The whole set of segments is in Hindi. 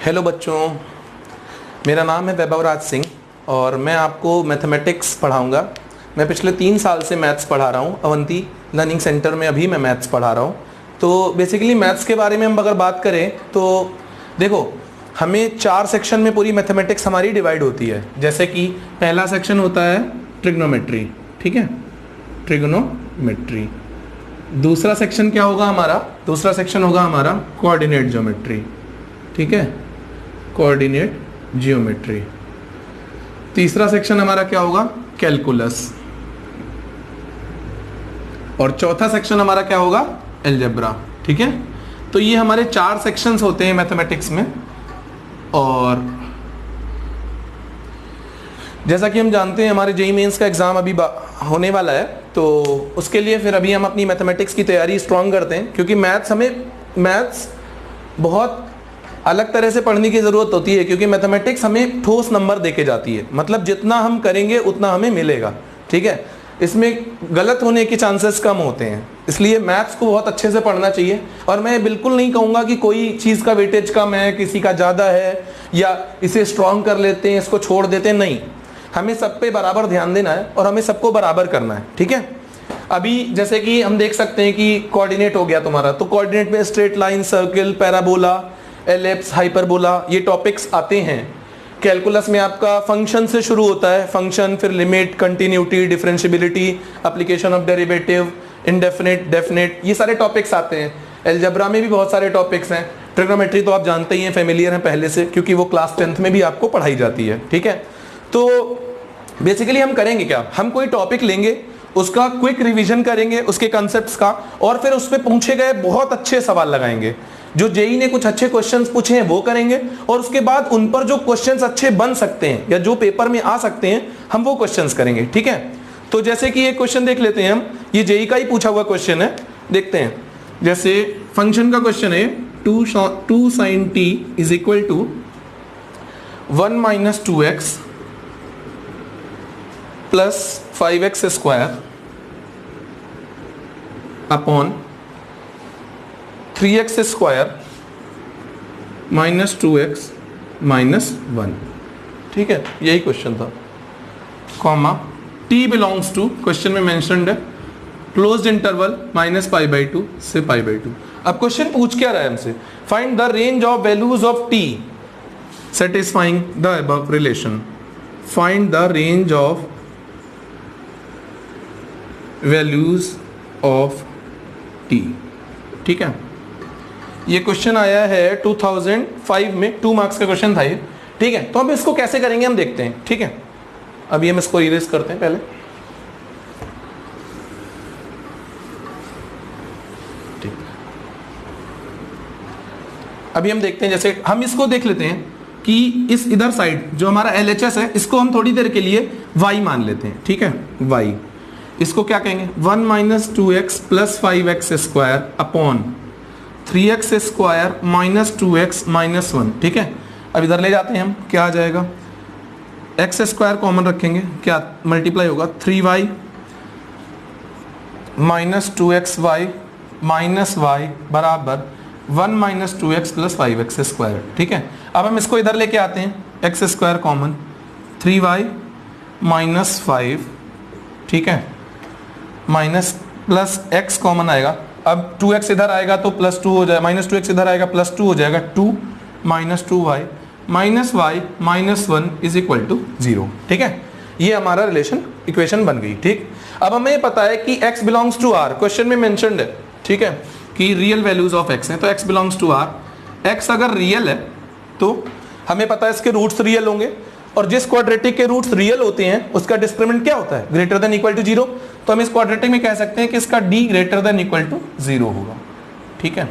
हेलो बच्चों, मेरा नाम है वैभव राज सिंह और मैं आपको मैथमेटिक्स पढ़ाऊंगा। मैं पिछले 3 साल से मैथ्स पढ़ा रहा हूँ। अवंती लर्निंग सेंटर में अभी मैं मैथ्स पढ़ा रहा हूँ। तो बेसिकली मैथ्स के बारे में हम अगर बात करें तो देखो, हमें 4 सेक्शन में पूरी मैथमेटिक्स हमारी डिवाइड होती है। जैसे कि पहला सेक्शन होता है ट्रिग्नोमेट्री, ठीक है, ट्रिग्नोमेट्री। दूसरा सेक्शन क्या होगा हमारा? दूसरा सेक्शन होगा हमारा कोऑर्डिनेट ज्योमेट्री, ठीक है, कोऑर्डिनेट जियोमेट्री। तीसरा सेक्शन हमारा क्या होगा? कैलकुलस। और चौथा सेक्शन हमारा क्या होगा? अलजेब्रा, ठीक है। तो ये हमारे 4 सेक्शंस होते हैं मैथमेटिक्स में। और जैसा कि हम जानते हैं हमारे जेईई मेंस का एग्जाम अभी होने वाला है, तो उसके लिए फिर अभी हम अपनी मैथमेटिक्स की तैयारी स्ट्रांग करते हैं, क्योंकि मैथ्स बहुत अलग तरह से पढ़ने की ज़रूरत होती है, क्योंकि मैथमेटिक्स हमें ठोस नंबर देके जाती है। मतलब जितना हम करेंगे उतना हमें मिलेगा, ठीक है। इसमें गलत होने के चांसेस कम होते हैं, इसलिए मैथ्स को बहुत अच्छे से पढ़ना चाहिए। और मैं बिल्कुल नहीं कहूँगा कि कोई चीज़ का वेटेज कम है, किसी का ज़्यादा है, या इसे स्ट्रॉन्ग कर लेते हैं, इसको छोड़ देते हैं। नहीं, हमें सब पे बराबर ध्यान देना है और हमें सबको बराबर करना है, ठीक है। अभी जैसे कि हम देख सकते हैं कि कोऑर्डिनेट हो गया तुम्हारा, तो कोऑर्डिनेट में straight line, circle, parabola, ellipse, hyperbola, ये टॉपिक्स आते हैं। कैलकुलस में आपका फंक्शन से शुरू होता है, फंक्शन, फिर limit, continuity, differentiability, application of derivative, indefinite, definite, ये सारे टॉपिक्स आते हैं। अलजेब्रा में भी बहुत सारे टॉपिक्स हैं। ट्रिग्नोमेट्री तो आप जानते ही हैं, फेमिलियर हैं पहले से, क्योंकि वो क्लास 10th में भी आपको पढ़ाई जाती है, ठीक है। तो बेसिकली हम करेंगे क्या? हम कोई टॉपिक लेंगे, उसका क्विक रिवीजन करेंगे, उसके कॉन्सेप्ट्स का, और फिर उस पर पूछे गए बहुत अच्छे सवाल लगाएंगे। जो जेईई ने कुछ अच्छे क्वेश्चंस पूछे हैं वो करेंगे, और उसके बाद उन पर जो क्वेश्चंस अच्छे बन सकते हैं या जो पेपर में आ सकते हैं, हम वो क्वेश्चंस करेंगे, ठीक है। तो जैसे कि एक क्वेश्चन देख लेते हैं हम, ये जेईई का ही पूछा हुआ क्वेश्चन है, देखते हैं। जैसे फंक्शन का क्वेश्चन है 2 sin t is equal to 1 - 2x plus 5x square upon 3x square minus 2x minus 1, ठीक है, यही क्वेश्चन था। Comma t belongs to, question में मेंशन्ड है, क्लोज्ड इंटरवल -π/2 से π/2। अब क्वेश्चन पूछ क्या रहा है हमसे? Find the range of values of t satisfying the above relation. Find the range of values of t, ठीक है। ये क्वेश्चन आया है 2005 में, 2 मार्क्स का क्वेश्चन था ये, ठीक है। तो हम इसको कैसे करेंगे हम देखते हैं, ठीक है। अभी हम इसको इरेज करते हैं पहले, ठीक। अभी हम देखते हैं, जैसे हम इसको देख लेते हैं कि इस इधर साइड जो हमारा LHS है, इसको हम थोड़ी देर के लिए y मान लेते हैं, ठीक है, y। इसको क्या कहेंगे? 1 - 2x plus 5x square upon 3x square minus 2x minus 1, ठीक है। अब इधर ले जाते हैं हम, क्या आ जाएगा? x स्क्वायर कॉमन रखेंगे, क्या मल्टीप्लाई होगा? 3y minus 2xy minus y बराबर 1 - 2x प्लस 5x स्क्वायर, ठीक है। अब हम इसको इधर लेके आते हैं, x square common, 3y minus 5, ठीक है, माइनस प्लस x कॉमन आएगा। अब 2x इधर आएगा तो प्लस 2 हो जाएगा, माइनस 2x इधर आएगा प्लस 2 हो जाएगा, 2 minus 2y minus y minus 1 is equal to 0, ठीक है। ये हमारा रिलेशन इक्वेशन बन गई, ठीक। अब हमें पता है कि x belongs to r, question में मेंशन्ड है, ठीक है, कि रियल वैल्यूज ऑफ x हैं, तो x belongs to r। x अगर रियल है तो हमें पता है इसके रूट्स रियल होंगे, और जिस क्वाड्रेटिक के रूट्स रियल होते हैं उसका डिस्क्रिमिनेंट क्या होता है? Greater than equal to 0। तो हम इस क्वाड्रेटिक में कह सकते हैं कि इसका d greater than equal to 0 होगा, ठीक है,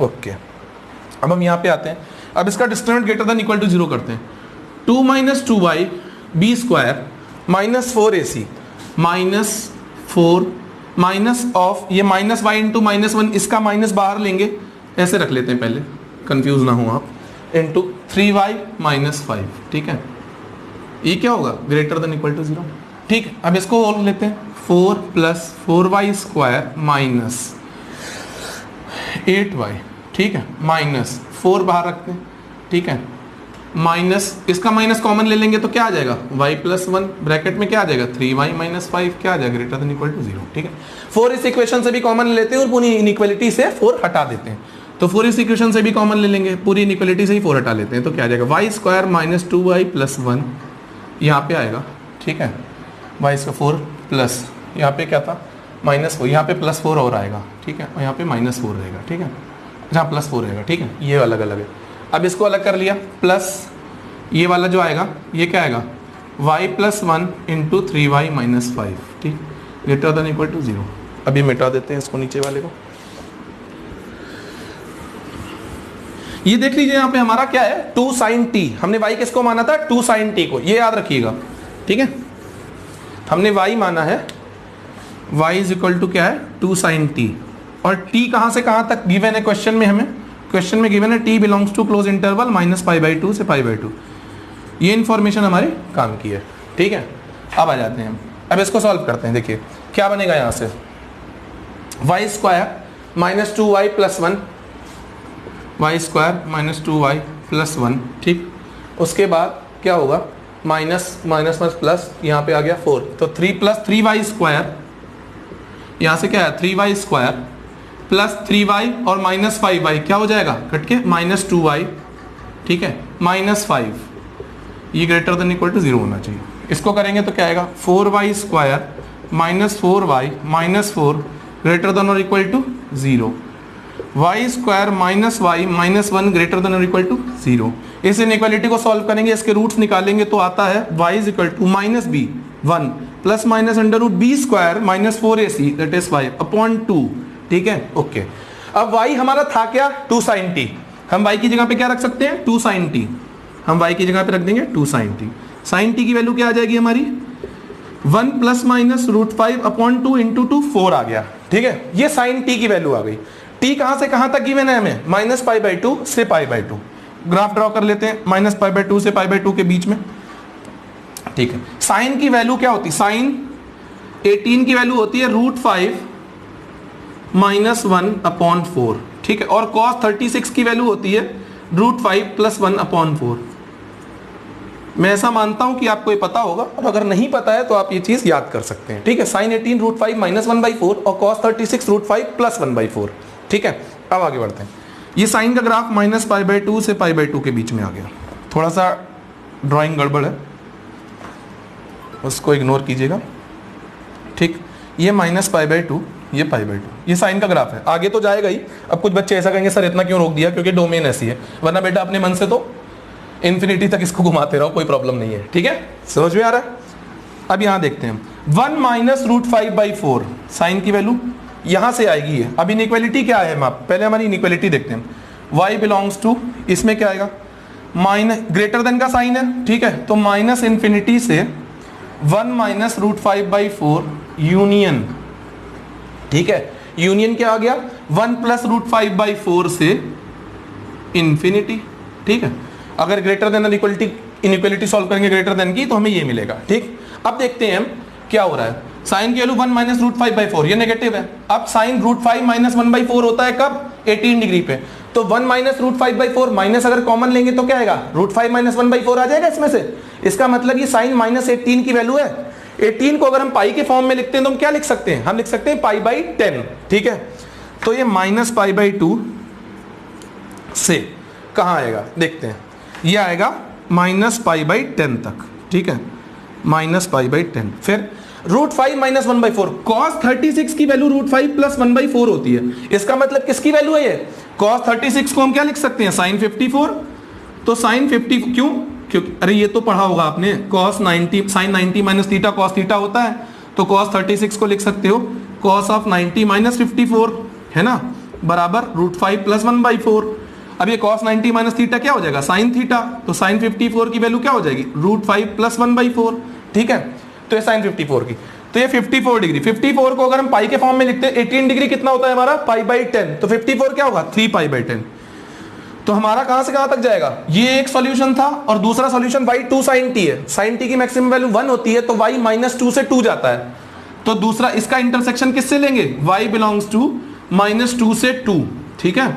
ओके। अब हम यहाँ पे आते हैं, अब इसका discriminant greater than equal to 0 करते हैं। 2 - 2y b square minus 4ac minus 4 minus of, ये माइनस y इंटू माइनस 1, इसका माइनस बाहर लेंगे, ऐसे रख लेते हैं पहले, कंफ्यूज ना हो आप, इंटू 3y माइनस 5, ठीक है। ये क्या होगा? ग्रेटर देन इक्वल टू 0, ठीक है। अब इसको और लेते हैं, 4 plus 4y square minus 8y, ठीक है, माइनस 4 बाहर रखते हैं, ठीक है, माइनस, इसका माइनस कॉमन ले लेंगे तो क्या आ जाएगा, y प्लस 1 ब्रैकेट में क्या आ जाएगा 3y माइनस 5 क्या आ जाएगा ग्रेटर देन इक्वल टू 0। ठीक है, 4 इस इक्वेशन से भी कॉमन लेते हैं और पूरी इनइक्वालिटी से 4 हटा देते हैं। तो 4 इस इक्वेशन से भी कॉमन ले लेंगे, पूरी इनइक्वालिटी से ही 4 हटा लेते हैं तो क्या आ जाएगा y square minus 2y plus 1 यहाँ पे आएगा। ठीक है, y स्क्वायर 4 प्लस यहाँ पे क्या था माइनस 4, यहाँ पे प्लस 4 और आएगा। ठीक है, और यहाँ पे माइनस 4 रहेगा। ठीक है, जहाँ प्लस 4 रहेगा। ठीक है, ये अलग अलग है। अब इसको अलग कर लिया, प्लस ये वाला जो आएगा ये क्या आएगा y plus 1 into 3y minus 5। ठीक, ग्रेटर देन इक्वल टू 0। अभी मिटा देते हैं इसको नीचे वाले को। ये देख लीजिए यहाँ पे हमारा क्या है 2 sin t। हमने y किसको माना था 2 sin t को, ये याद रखिएगा। ठीक है, हमने y माना है, y इज इक्वल टू क्या है 2 sin t, और t कहाँ से कहाँ तक गिवन है क्वेश्चन में, हमें क्वेश्चन में गिवन है t belongs to close interval minus π/2 से π/2। ये इन्फॉर्मेशन हमारे काम की है। ठीक है, अब आ जाते हैं हम, अब इसको सॉल्व करते हैं। देखिए क्या बनेगा यहाँ से, y square minus 2y plus 1, y square minus 2y plus 1। ठीक, उसके बाद क्या होगा माइनस माइनस माइनस प्लस, यहाँ पे आ गया 4, तो 3 प्लस 3y स्क्वायर, यहाँ से क्या है 3y स्क्वायर प्लस 3y और माइनस 5y क्या हो जाएगा कट के माइनस 2y। ठीक है, माइनस 5, ये ग्रेटर देन इक्वल टू 0 होना चाहिए। इसको करेंगे तो क्या आएगा 4y square minus 4y minus 4 greater than और equal to 0, y square minus y minus 1 greater than और इक्वल टू 0। इस इनइक्वालिटी को सॉल्व करेंगे, इसके रूट्स निकालेंगे तो आता है y is equal to minus b 1 plus minus under root b square minus 4ac that is 5 upon 2। ठीक है, ओके। अब y हमारा था क्या 2 sin t, हम y की जगह पे क्या रख सकते हैं 2 sin t, हम y की जगह पे रख देंगे 2 sin t। sin t की वैल्यू क्या आ जाएगी हमारी 1 plus minus root 5 upon 2 into 2 4 आ गया। ठीक है, ये sin t की वैल्यू आ गई। t कहां से कहां तक गिवन है हमें माइनस π/2 से π/2। ग्राफ ड्रॉ कर लेते हैं माइनस π/2 से π/2 के बीच में। ठीक है, साइन की वैल्यू क्या होती है, साइन 18 की वैल्यू होती है रूट 5 माइनस 1 अपॉन 4। ठीक है, और cos 36 की वैल्यू होती है रूट 5 प्लस 1 अपॉन 4। मैं ऐसा मानता हूं कि आपको ये पता होगा, और अगर नहीं पता है तो आप ये चीज याद कर सकते हैं। ठीक है, साइन 18 रूट 5 माइनस 1/4 और cos 36 रूट 5 प्लस 1/4। ठीक है, अब आगे बढ़ते हैं। ये साइन का ग्राफ माइनस π/2 से π/2 के बीच में आ गया। थोड़ा सा ड्राइंग गड़बड़ है, उसको इग्नोर कीजिएगा। ठीक, ये माइनस π/2, ये π/2, ये साइन का ग्राफ है। आगे तो जाएगा ही। अब कुछ बच्चे ऐसा कहेंगे सर इतना क्यों रोक दिया, क्योंकि डोमेन ऐसी है, वरना बेटा अपने मन से तो इन्फिनिटी तक इसको घुमाते रहो, कोई प्रॉब्लम नहीं है। ठीक है, समझ में आ रहा है। अब यहां देखते हैं 1 माइनस रूट 5/4 साइन की वैल्यू यहां से आएगी है। अब इनइक्वालिटी क्या है, पहले हमारी इनइक्वालिटी देखते हैं। y बिलोंग्स टू, इसमें क्या आएगा माइनस ग्रेटर देन का साइन है। ठीक है, तो माइनस इंफिनिटी से 1 माइनस रूट 5/4 यूनियन। ठीक है, यूनियन क्या आ गया 1 प्लस रूट 5/4 से इंफिनिटी। ठीक है, अगर greater than equality inequality solve करेंगे ग्रेटर देन की तो हमें ये मिलेगा। ठीक, अब देखते हैं हम क्या हो रहा है। साइन की वैल्यू 1 माइनस रूट 5/4, ये नेगेटिव है। अब साइन रूट 5 माइनस 1/4 होता है कब 18 डिग्री पे, तो 1 माइनस रूट 5/4 माइनस अगर कॉमन लेंगे तो क्या आएगा रूट 5 माइनस 1/4 आ जाएगा इसमें से। इसका मतलब ये साइन माइनस 18 की वैल्यू है। 18 को अगर हम पाई के फॉर्म में लिखते हैं तो हम क्या लिख सकते हैं, हम लिख सकते हैं π/10। ठीक है, तो ये माइनस π/2 से कहां आएगा देखते हैं, ये आएगा माइनस π/10 तक। ठीक है, माइनस π/10, फिर रूट 5 माइनस 1/4, cos 36 की वैल्यू रूट 5 प्लस 1/4 होती है। इसका मतलब किसकी वैल्यू है ये, cos 36 को हम क्या लिख सकते हैं साइन 54। तो साइन 50 क्यों, क्योंकि अरे ये तो पढ़ा होगा आपने, cos 90 sine 90 minus theta cos theta होता है, तो cos 36 को लिख सकते हो cos ऑफ 90 माइनस 54 है ना, बराबर रूट 5 प्लस 1/4। अब ये cos 90 माइनस थीटा क्या हो जाएगा साइन थीटा, तो साइन 54 की वैल्यू क्या हो जाएगी रूट 5 प्लस 1/4। ठीक है, तो ये साइन 54 की, तो ये 54 डिग्री। 54 को अगर हम पाई के फॉर्म में लिखते हैं 18 डिग्री कितना होता है हमारा π/10, तो 54 क्या होगा 3π/10। तो हमारा कहां से कहां तक जाएगा, ये एक सॉल्यूशन था, और दूसरा सॉल्यूशन y 2 sin t है। sin t की मैक्सिमम वैल्यू 1 होती है, तो y -2 से 2 जाता है, तो दूसरा इसका इंटरसेक्शन किससे लेंगे, y बिलोंग्स टू -2 से 2। ठीक है,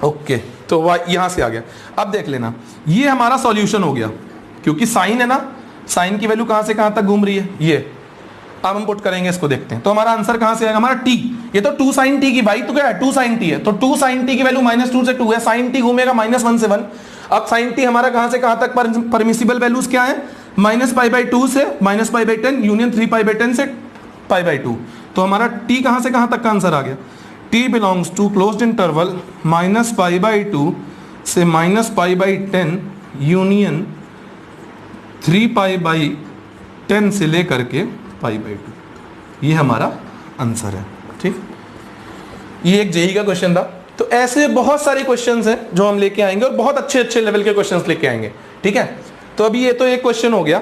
ओके। तो वह यहां से आ गया। अब देख लेना, ये हमारा सॉल्यूशन हो गया, क्योंकि साइन है ना, साइन की वैल्यू कहां से कहां तक घूम रही है ये। अब हम पुट करेंगे, इसको देखते हैं। तो हमारा आंसर कहां से आएगा, हमारा टी, ये तो 2 sin t की, भाई तो क्या है 2 sin t है, तो 2 sin t की वैल्यू -2 से 2 है, sin t घूमेगा -1 से 1। अब sin t हमारा कहां से कहां तक परमिसिबल वैल्यूज क्या है, -π/2 से -π/10 यूनियन 3π/10 से π/2। तो हमारा t कहां से कहां तक का आंसर आ गया, t belongs to closed interval -π/2 से -π/10 यूनियन 3π/10 से लेकर के π/2। ये हमारा आंसर है। ठीक, ये एक जेई का क्वेश्चन था। तो ऐसे बहुत सारे क्वेश्चंस हैं जो हम लेके आएंगे, और बहुत अच्छे अच्छे लेवल के क्वेश्चंस लेके आएंगे। ठीक है, तो अभी ये तो एक क्वेश्चन हो गया,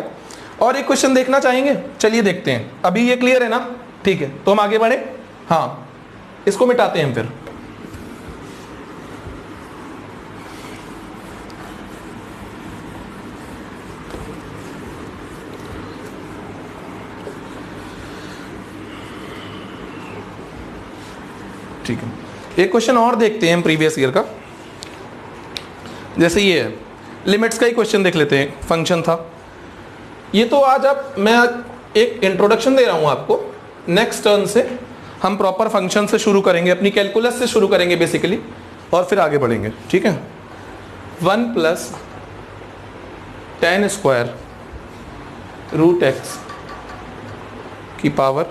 और एक क्वेश्चन देखना चाहेंगे, चलिए देखते हैं। अभी ये क्लियर है ना, ठीक है, तो हम आगे बढ़े। हाँ, इसको मिटाते हैं हम फिर। ठीक है, एक क्वेश्चन और देखते हैं हम प्रीवियस ईयर का। जैसे ये है, लिमिट्स का ही क्वेश्चन देख लेते हैं। फंक्शन था ये, तो आज मैं एक इंट्रोडक्शन दे रहा हूं आपको। नेक्स्ट टर्न से हम प्रॉपर फंक्शन से शुरू करेंगे, अपनी कैलकुलस से शुरू करेंगे बेसिकली, और फिर आगे बढ़ेंगे। ठीक है, 1 + tan² √x की पावर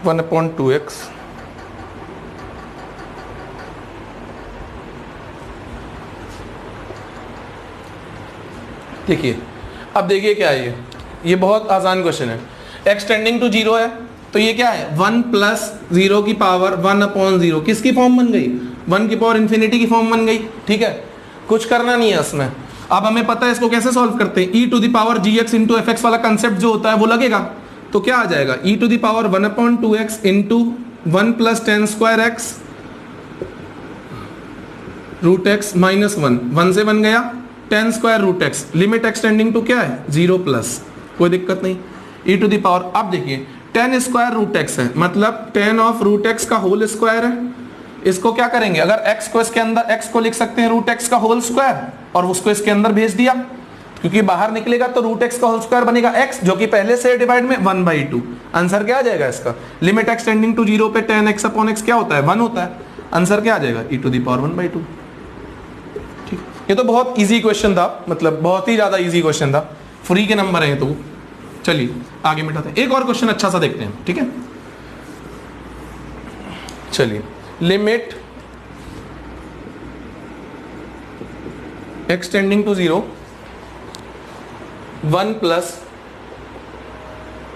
1/2x देखिए। अब देखिए क्या है ये बहुत आसान क्वेश्चन है। x टेंडिंग टू 0 है, तो ये क्या है 1 + 0 की पावर 1/0 किसकी फॉर्म बन गई, 1 की पावर इन्फिनिटी की फॉर्म बन गई। ठीक है, कुछ करना नहीं है इसमें। अब हमें पता है इसको कैसे सॉल्व करते हैं, e⁻gx × fx वाला कंसेप्ट जो होता है वो लगेगा। तो क्या आ जाएगा, e⁻1/2x × 1 + tan²x √x -1, 1 से 1 गया, tan² √x, limit x tending to क्या है 0+, कोई दिक्कत नहीं। e⁻, अब देखिए tan² √x है, मतलब tan ऑफ √x का होल स्क्वायर है। इसको क्या करेंगे, अगर x को इसके अंदर, x को लिख सकते हैं √x का होल स्क्वायर, और उसको इसके अंदर भेज दिया, क्योंकि बाहर निकलेगा तो √x का होल स्क्वायर बनेगा x, जो कि पहले से डिवाइड में 1/2। आंसर क्या आ जाएगा इसका, लिमिट x टेंडिंग टू 0 पे tan x/x क्या होता है 1 होता है। आंसर क्या आ जाएगा e⁻1/2। ये तो बहुत इजी क्वेश्चन था, मतलब बहुत ही ज्यादा इजी क्वेश्चन था, फ्री के नंबर हैं। तो चलिए आगे मिटाते हैं, एक और क्वेश्चन अच्छा सा देखते हैं। ठीक है, चलिए, limit x tending to 0 1 +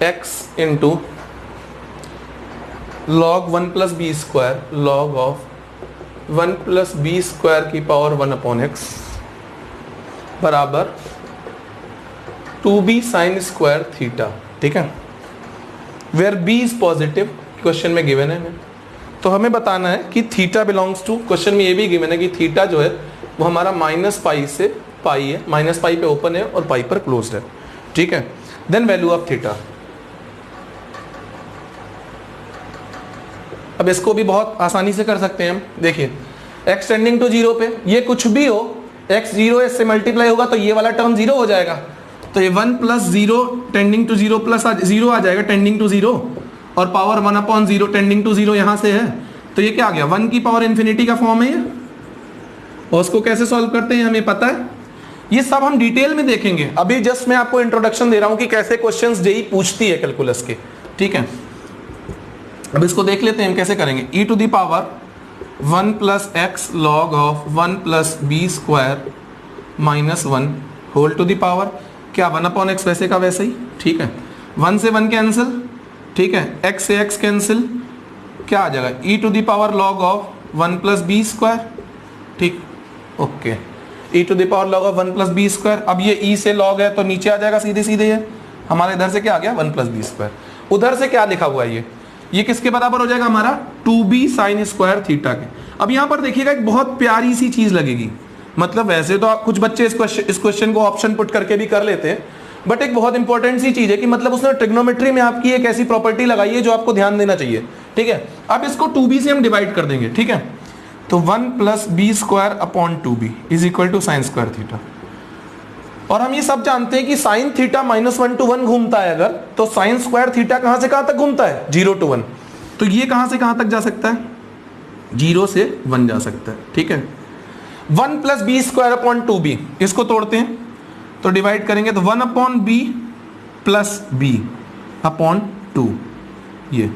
x × log 1 + b² log of 1 + b² की पावर 1/x बराबर 2b sin² थीटा। ठीक है, where b is positive, question में गिवन है। तो हमें बताना है कि थीटा बिलोंग्स टू, क्वेश्चन में ये भी गिवन है कि थीटा जो है वो हमारा -π से π है, -π पे ओपन है और π पर क्लोज्ड है। ठीक है, देन वैल्यू ऑफ थीटा। अब इसको भी बहुत आसानी से कर सकते हैं हम। देखिए x टेंडिंग टू 0 पे, ये कुछ भी हो, x 0 इससे मल्टीप्लाई होगा तो ये वाला टर्म 0 हो जाएगा। तो ये 1 + 0 टेंडिंग टू 0 + 0 आ जाएगा टेंडिंग टू 0, और पावर 1/0 टेंडिंग टू 0 यहां से है, तो ये क्या आ गया 1 की पावर इन्फिनिटी का फॉर्म है ये। और उसको कैसे सॉल्व करते हैं हमें पता है, ये सब हम डिटेल में देखेंगे। अभी जस्ट मैं आपको इंट्रोडक्शन दे रहा हूं कि कैसे क्वेश्चंस जेई पूछती है कैलकुलस के। ठीक है, अब इसको देख लेते हैं हम कैसे करेंगे। e⁻1 + x log of 1 + b² -1 whole to the power क्या 1/x वैसे का वैसे ही। ठीक है, 1 से 1 कैंसिल, ठीक है, x से x कैंसिल, क्या आ जाएगा e⁻ log ऑफ 1 + b²। ठीक, okay, e⁻ log of 1 + b²। अब ये e से log है तो नीचे आ जाएगा सीधे सीधे, ये हमारे इधर से क्या आ गया 1 + b²। उधर से क्या लिखा हुआ है ये किसके बराबर हो जाएगा हमारा 2b sin² थीटा के। अब यहां पर देखिएगा एक बहुत प्यारी सी चीज लगेगी, मतलब वैसे तो आप कुछ बच्चे इस क्वेश्चन को ऑप्शन पुट करके भी कर लेते हैं, बट एक बहुत इंपॉर्टेंट सी चीज है कि मतलब उसने ट्रिग्नोमेट्री में आपकी एक ऐसी प्रॉपर्टी लगाई है जो आपको ध्यान देना चाहिए। ठीक है, अब इसको 2b से हम डिवाइड कर देंगे। ठीक है, तो 1 plus B square upon 2b is equal to sine square theta. और हम ये सब जानते हैं कि साइन थीटा -1 to 1 घूमता है अगर, तो साइन स्क्वायर थीटा कहां से कहां तक घूमता है, 0 to 1। तो ये कहां से कहां तक जा सकता है, 0 से 1 जा सकता है, ठीक है। 1 plus B square upon 2b, इसको तोड़ते हैं तो डिवाइड करेंगे तो 1 upon B plus B upon 2। ये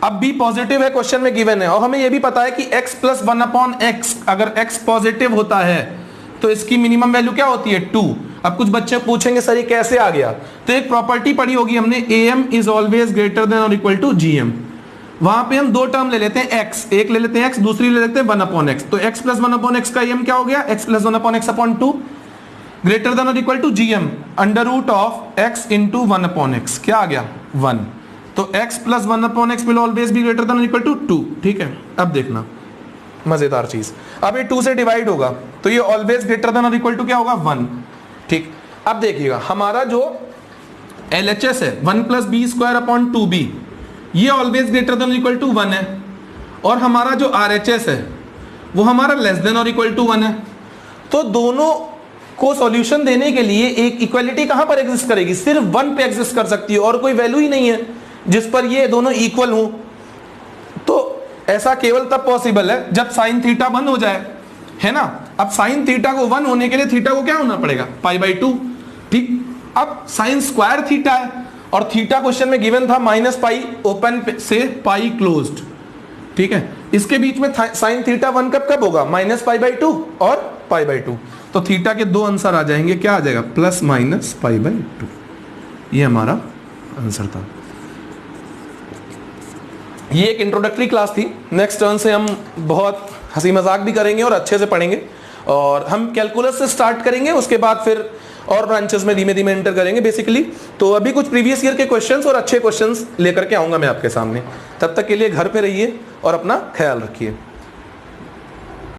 अब b पॉजिटिव है, क्वेश्चन में गिवन है, और हमें यह भी पता है कि x प्लस 1 अपॉन x, अगर x पॉजिटिव होता है तो इसकी मिनिमम वैल्यू क्या होती है, 2। अब कुछ बच्चे पूछेंगे सर ये कैसे आ गया, तो एक प्रॉपर्टी पढ़ी होगी हमने, am is always greater than और इक्वल टू gm। वहां पे हम दो टर्म ले लेते हैं x, एक ले लेते हैं x, दूसरी ले लेते हैं 1 अपॉन x। तो x प्लस 1 अपॉन x का am क्या हो गया, x plus 1 upon x upon 2 greater than और equal to gm under root of x into 1 upon x, क्या आ गया 1। तो x plus 1 upon x will always be greater than और इक्वल टू 2, ठीक है। अब देखना मजेदार चीज, अब ये 2 से डिवाइड होगा तो ये ऑलवेज ग्रेटर देन और इक्वल टू क्या होगा 1, ठीक। अब देखिएगा हमारा जो LHS है 1 plus B square upon 2b, ये ऑलवेज ग्रेटर देन और इक्वल टू 1 है, और हमारा जो RHS है वो हमारा लेस देन और इक्वल टू 1 है। तो दोनों को सॉल्यूशन देने के लिए एक इक्वलिटी कहां पर एग्जिस्ट करेगी, सिर्फ 1 पे एग्जिस्ट कर सकती है, और कोई वैल्यू ही नहीं है जिस पर ये दोनों इक्वल हो। तो ऐसा केवल तब पॉसिबल है जब साइन थीटा 1 हो जाए, है ना। अब साइन थीटा को 1 होने के लिए थीटा को क्या होना पड़ेगा, π/2, ठीक। अब साइन स्क्वायर थीटा है, और थीटा क्वेश्चन में गिवन था -π ओपन से π क्लोज्ड, ठीक है। इसके बीच में साइन थीटा 1 कब कब होगा, -π/2 और π/2। तो थीटा के दो आंसर आ जाएंगे, क्या आ जाएगा, +-π/2। ये हमारा आंसर था। ये एक इंट्रोडक्टरी क्लास थी। नेक्स्ट टर्न से हम बहुत हंसी मजाक भी करेंगे और अच्छे से पढ़ेंगे, और हम कैलकुलस से स्टार्ट करेंगे, उसके बाद फिर और ब्रांचेस में धीमे धीमे एंटर करेंगे बेसिकली। तो अभी कुछ प्रीवियस ईयर के क्वेश्चंस और अच्छे क्वेश्चंस लेकर के आऊंगा मैं आपके सामने। तब तक के लिए घर पे रहिए और अपना ख्याल रखिए।